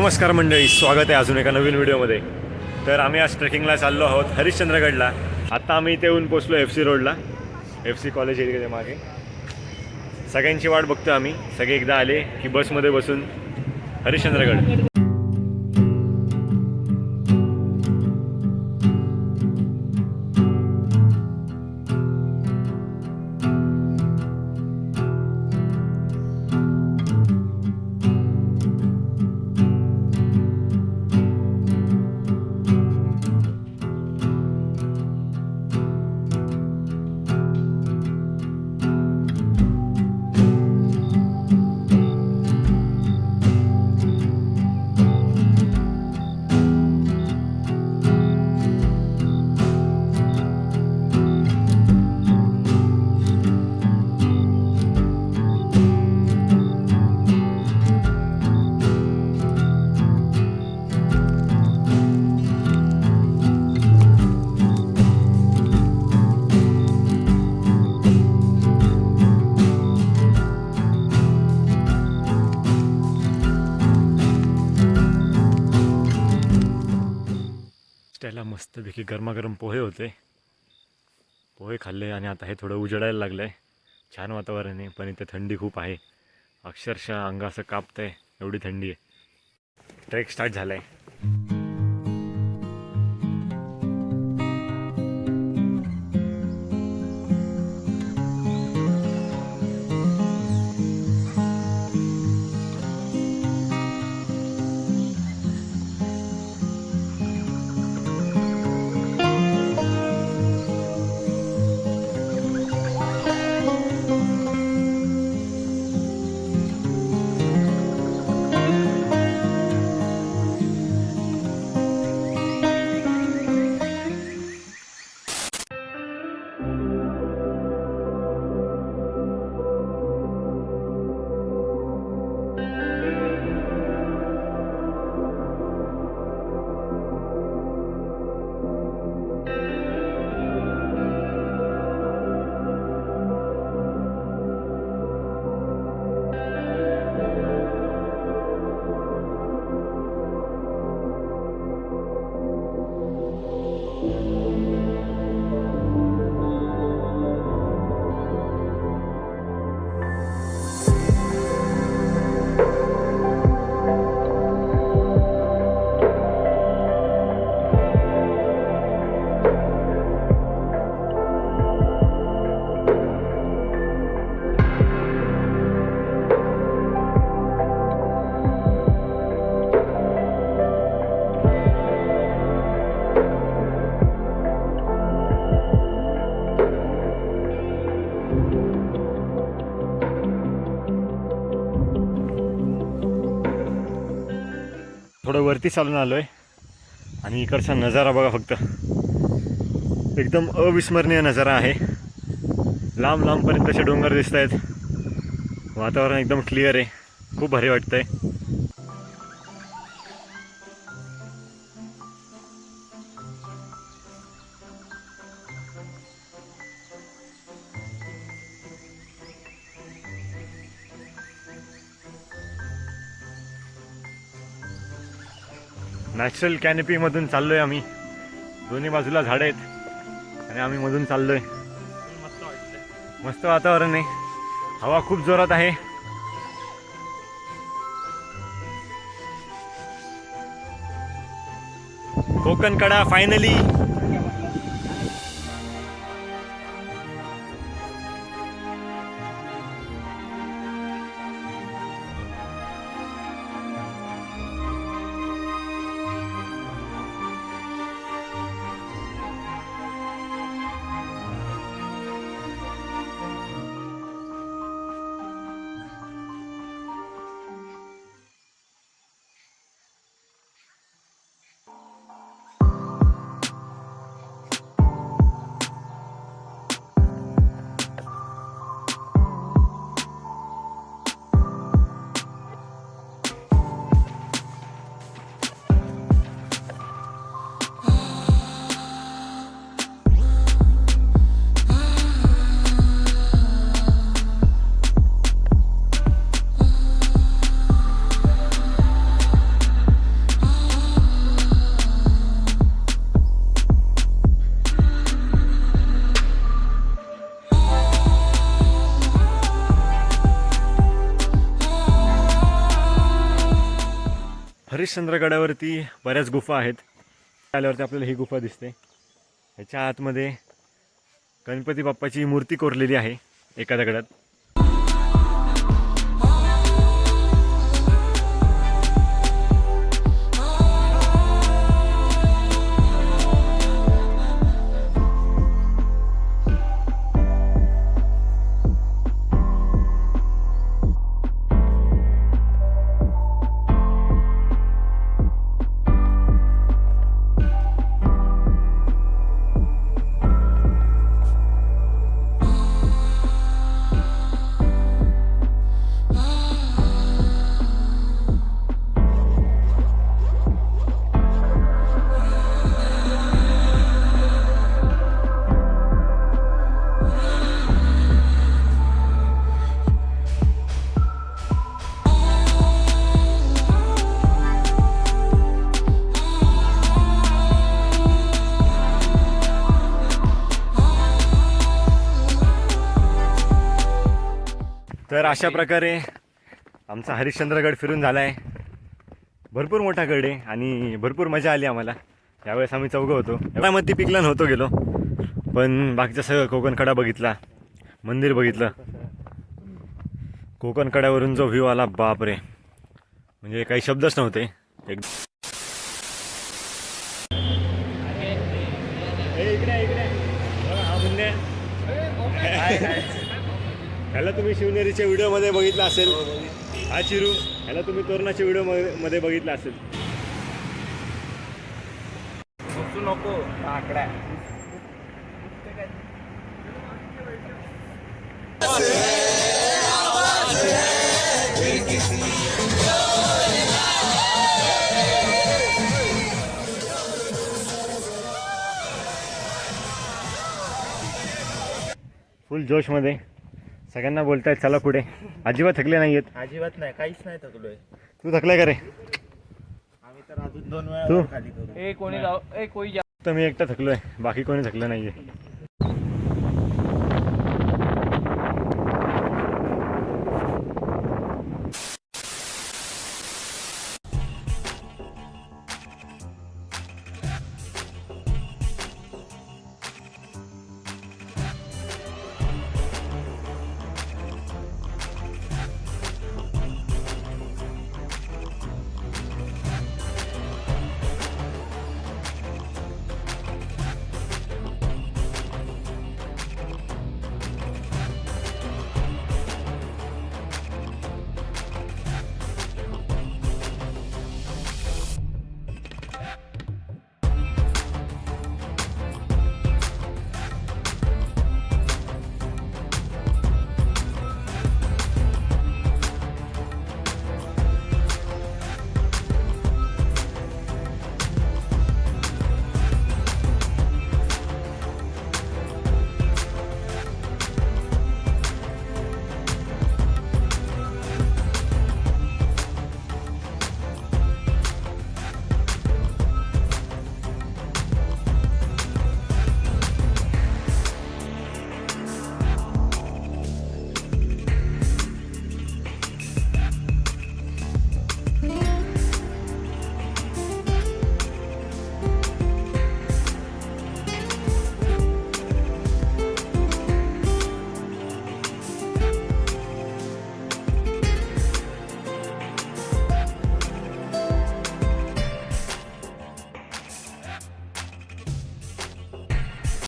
नमस्कार मंडळी, स्वागत आहे अजून एका नवीन व्हिडिओमध्ये. तर आम्ही आज ट्रेकिंगला चाललो आहोत हरिश्चंद्रगडला. आता आम्ही इथे येऊन पोचलो FC रोडला. FC कॉलेज एरियाच्या मागे सगळ्यांची वाट बघतो आम्ही. सगळे एकदा आले की बसमध्ये बसून हरिश्चंद्रगड. त्याला मस्तपैकी गरमागरम पोहे होते. पोहे खाल्ले आणि आता हे थोडं उजडायला लागलं आहे. छान वातावरण आहे, पण इथे थंडी खूप आहे. अक्षरशः अंग असं कापतंय, एवढी थंडी आहे. ट्रेक स्टार्ट झाला आहे. थोडं वरती चालून आलो आहे आणि इकडचा नजारा बघा फक्त. एकदम अविस्मरणीय नजारा आहे. लांब लांबपर्यंत असे डोंगर दिसत आहेत. वातावरण एकदम क्लिअर आहे. खूप भारी वाटतंय. नॅचरल कॅनपीमधून चाललो आहे आम्ही. दोन्ही बाजूला झाडं आहेत आणि आम्ही मधून चाललो आहे. मस्त वातावरण आहे. हवा खूप जोरात आहे. कोकण कडा फायनली. हरिश्चंद्रगडावरती बऱ्याच गुफा आहेत. आल्यावरती आपल्याला ही गुफा दिसते. ह्याच्या आतमध्ये गणपती बाप्पाची मूर्ती कोरलेली आहे एका दगडात. तर अशा प्रकारे आमचा हरिश्चंद्रगड फिरून झाला आहे. भरपूर मोठा गड आहे आणि भरपूर मजा आली आम्हाला. यावेळेस आम्ही चौघं होतो. मध्ये पिकला नव्हतो गेलो, पण बाकीचं सगळं कोकणकडा बघितला, मंदिर बघितलं. कोकणकड्यावरून जो व्ह्यू आला, बापरे, म्हणजे काही शब्दच नव्हते. ह्याला तुम्ही शिवनेरीच्या व्हिडिओमध्ये बघितला असेल. हा चिरू, ह्याला तुम्ही तोरणाच्या व्हिडिओमध्ये बघितला असेल. नको आकडा फुल जोशमध्ये सगळ्यांना बोलतायत चला पुढे. अजिबात थकले नाही आहेत. अजिबात नाही, काहीच नाही थकलोय. तू थकलाय का रे? आम्ही तर अजून 2 वेळा तू खाली करू. तर मी एकटा थकलोय, बाकी कोणी थकलं नाहीये.